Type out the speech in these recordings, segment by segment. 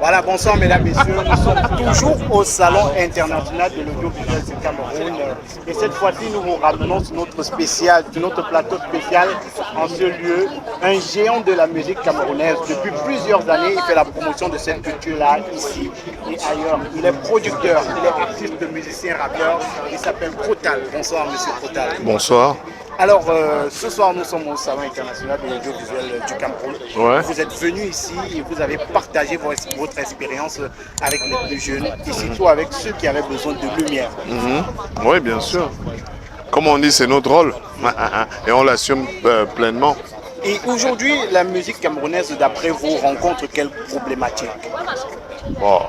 Voilà, bonsoir mesdames, messieurs. Nous sommes toujours au Salon international de l'audiovisuel du Cameroun. Et cette fois-ci, nous vous ramenons sur notre plateau spécial en ce lieu. Un géant de la musique camerounaise. Depuis plusieurs années, il fait la promotion de cette culture-là, ici et ailleurs. Il est producteur, il est artiste, musicien, rappeur. Il s'appelle Protal. Bonsoir, monsieur Protal. Bonsoir. Alors, ce soir, nous sommes au Salon international de l'audiovisuel du Cameroun. Ouais. Vous êtes venu ici et vous avez partagé votre expérience avec les plus jeunes et surtout avec ceux qui avaient besoin de lumière. Oui, bien sûr. Comme on dit, c'est notre rôle. Et on l'assume pleinement. Et aujourd'hui, la musique camerounaise, d'après vous, rencontre quelle problématique? Bon.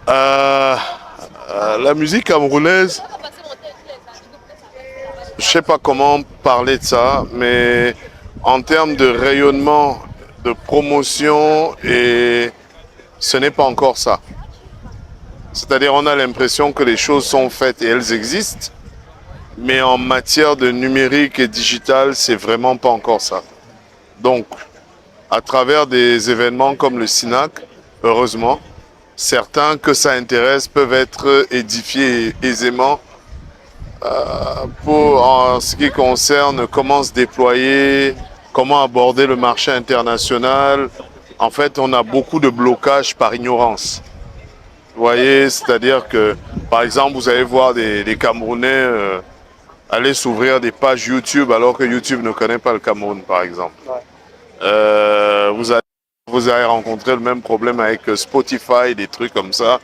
La musique camerounaise, je ne sais pas comment parler de ça, mais en termes de rayonnement, de promotion, et ce n'est pas encore ça. C'est-à-dire on a l'impression que les choses sont faites et elles existent, mais en matière de numérique et digital, c'est vraiment pas encore ça. Donc, à travers des événements comme le SINAC, heureusement, certains que ça intéresse peuvent être édifiés aisément en ce qui concerne comment se déployer, comment aborder le marché international. En fait, on a beaucoup de blocages par ignorance. Vous voyez, c'est-à-dire que, par exemple, vous allez voir des Camerounais aller s'ouvrir des pages YouTube alors que YouTube ne connaît pas le Cameroun, par exemple. Vous allez rencontrer le même problème avec Spotify, des trucs comme ça.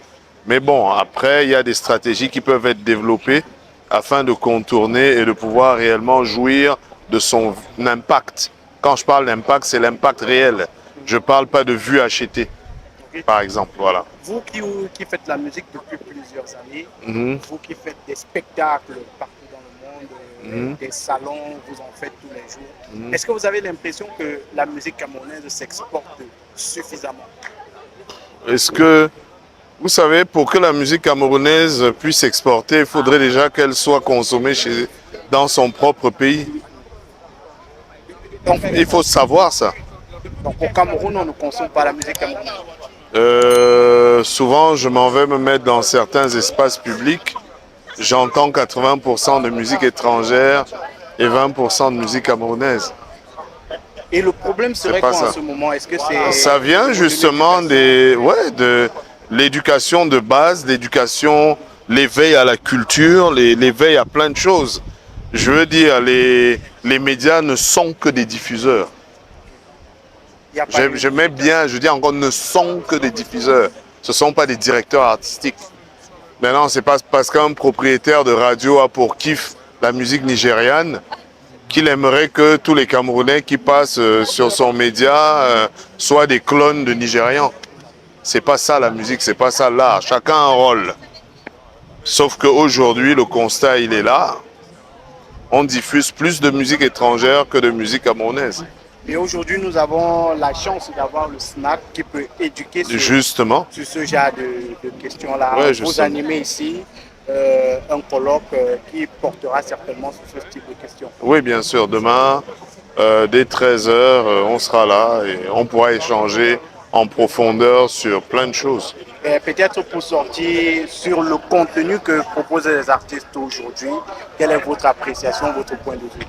Mais bon, après, il y a des stratégies qui peuvent être développées afin de contourner et de pouvoir réellement jouir de son impact. Quand je parle d'impact, c'est l'impact réel. Je ne parle pas de vues achetées, par exemple. Voilà. Vous qui faites la musique depuis plusieurs années, vous qui faites des spectacles partout dans le monde, des salons, vous en faites tous les jours. Est-ce que vous avez l'impression que la musique camerounaise s'exporte suffisamment? Est-ce que, vous savez, pour que la musique camerounaise puisse exporter, il faudrait déjà qu'elle soit consommée dans son propre pays. Donc, il faut savoir ça. Donc au Cameroun, on ne consomme pas la musique camerounaise? Souvent, je m'en vais me mettre dans certains espaces publics. J'entends 80% de musique étrangère et 20% de musique camerounaise. Et le problème serait quoi en ce moment? Est-ce que c'est... Ça vient justement de l'éducation de base, l'éducation, l'éveil à la culture, l'éveil à plein de choses. Je veux dire, les médias ne sont que des diffuseurs. Je mets bien, je dis encore, ne sont que des diffuseurs. Ce ne sont pas des directeurs artistiques. Maintenant, c'est pas parce qu'un propriétaire de radio a pour kiff la musique nigériane qu'il aimerait que tous les Camerounais qui passent sur son média soient des clones de Nigérians. C'est pas ça la musique, c'est pas ça l'art. Chacun a un rôle. Sauf qu'aujourd'hui, le constat, il est là. On diffuse plus de musique étrangère que de musique camerounaise. Et aujourd'hui, nous avons la chance d'avoir le SNAC qui peut éduquer sur ce genre de questions-là. Ouais, vous animez ici un colloque qui portera certainement sur ce type de questions. Oui, bien sûr. Demain, dès 13 h, on sera là et on pourra échanger en profondeur sur plein de choses. Peut-être pour sortir sur le contenu que proposent les artistes aujourd'hui, quelle est votre appréciation, votre point de vue?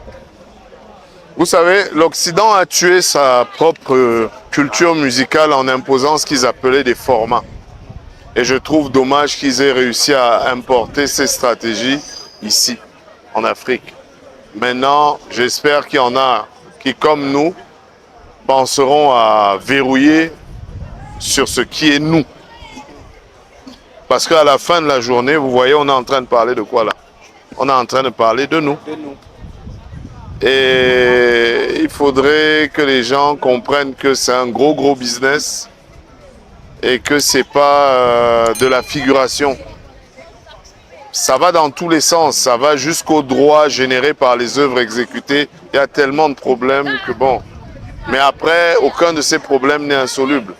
Vous savez, l'Occident a tué sa propre culture musicale en imposant ce qu'ils appelaient des formats. Et je trouve dommage qu'ils aient réussi à importer ces stratégies ici, en Afrique. Maintenant, j'espère qu'il y en a qui, comme nous, penseront à verrouiller sur ce qui est nous. Parce qu'à la fin de la journée, vous voyez, on est en train de parler de quoi là? On est en train de parler de nous. Et il faudrait que les gens comprennent que c'est un gros business et que c'est pas de la figuration. Ça va dans tous les sens, ça va jusqu'aux droits générés par les œuvres exécutées. Il y a tellement de problèmes que bon. Mais après, aucun de ces problèmes n'est insoluble.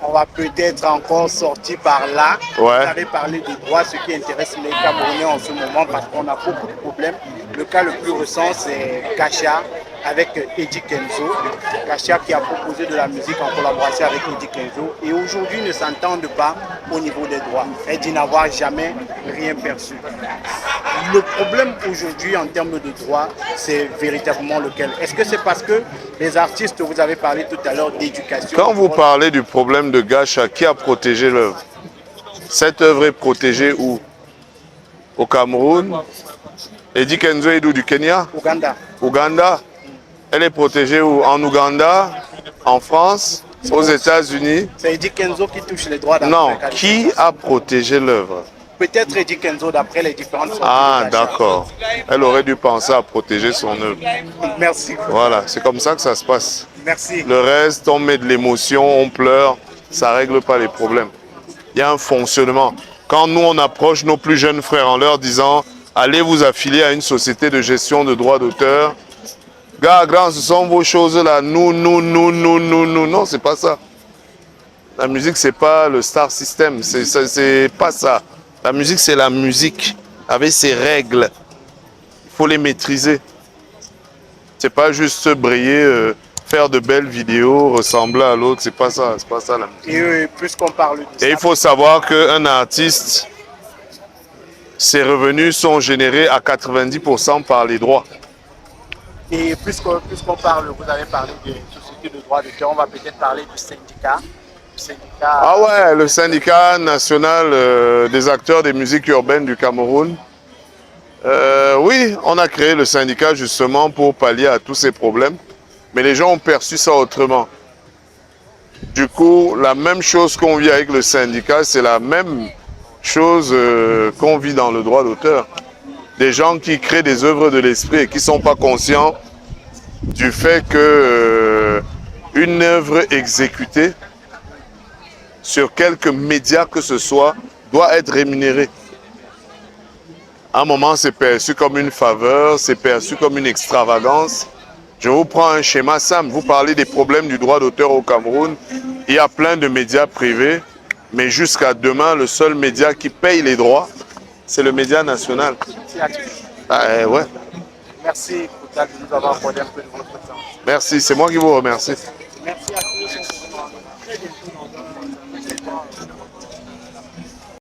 On va peut-être encore sortir par là. Ouais. Vous avez parlé des droits, ce qui intéresse les Camerounais en ce moment, parce qu'on a beaucoup de problèmes. Le cas le plus récent, c'est Kacha, avec Eddie Kenzo, Kashia qui a proposé de la musique en collaboration avec Eddie Kenzo et aujourd'hui ne s'entendent pas au niveau des droits et d'y n'avoir jamais rien perçu. Le problème aujourd'hui en termes de droits, c'est véritablement lequel? Est-ce que c'est parce que les artistes, vous avez parlé tout à l'heure d'éducation? Quand vous parlez du problème de Gacha, qui a protégé l'œuvre? Cette œuvre est protégée où? Au Cameroun? Eddie Kenzo est d'où? Du Kenya? Ouganda. Ouganda? Elle est protégée où? En Ouganda? En France? Aux États-Unis? C'est Eddie Kenzo qui touche les droits Non, d'Afrique. qui a protégé l'œuvre? Peut-être Eddie Kenzo d'après les différentes sorties Ah, de Gacha. d'accord. Elle aurait dû penser à protéger son œuvre. Merci. Voilà, c'est comme ça que ça se passe. Merci. Le reste, on met de l'émotion, on pleure, ça ne règle pas les problèmes. Il y a un fonctionnement. Quand nous, on approche nos plus jeunes frères en leur disant « Allez vous affilier à une société de gestion de droits d'auteur », « Gars, grand, ce sont vos choses-là. Nous. » Non, c'est pas ça. La musique, c'est pas le star system. C'est pas ça. La musique, c'est la musique, avec ses règles. Il faut les maîtriser. C'est pas juste briller, faire de belles vidéos, ressembler à l'autre. C'est pas ça. C'est pas ça la musique. Et puisqu'on parle de ça, Et il faut savoir qu'un artiste, ses revenus sont générés à 90% par les droits. et puisqu'on parle, vous avez parlé des sociétés de droits d'auteur, on va peut-être parler du syndicat. Ah ouais, le syndicat national des acteurs des musiques urbaines du Cameroun. Oui, on a créé le syndicat justement pour pallier à tous ces problèmes. Mais les gens ont perçu ça autrement. Du coup, la même chose qu'on vit avec le syndicat, c'est la même chose qu'on vit dans le droit d'auteur. Des gens qui créent des œuvres de l'esprit et qui ne sont pas conscients du fait que une œuvre exécutée sur quelques médias que ce soit doit être rémunérée. À un moment, c'est perçu comme une faveur, c'est perçu comme une extravagance. Je vous prends un schéma simple. Vous parlez des problèmes du droit d'auteur au Cameroun. Il y a plein de médias privés, mais jusqu'à demain, le seul média qui paye les droits, c'est le média national. Ah, ouais. Merci Koutal, de nous avoir accordé un peu de votre temps. Merci, c'est moi qui vous remercie. Merci à tous.